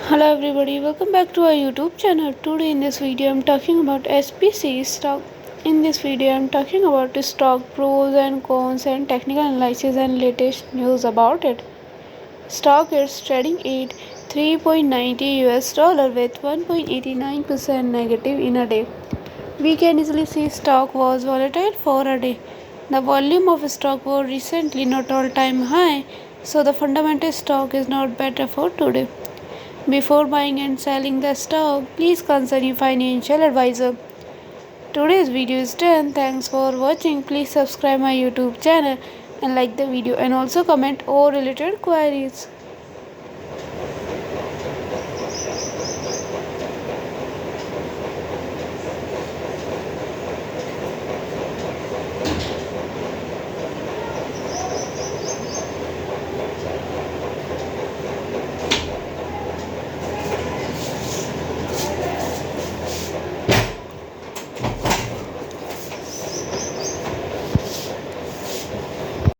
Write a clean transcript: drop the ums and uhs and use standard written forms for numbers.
Hello everybody, welcome back to our YouTube channel. Today in this video I'm talking about SPCE stock. In this video I'm talking about the stock pros and cons and technical analysis and latest news about it. Stock is trading at 3.90 US dollar with 1.89% negative in a day. We can easily see stock was volatile for a day. The volume of stock was recently not all time high, so the fundamental stock is not better for today. Before buying and selling the stock, please consult your financial advisor. Today's video is done. Thanks for watching. Please subscribe my YouTube channel and like the video and also comment all related queries.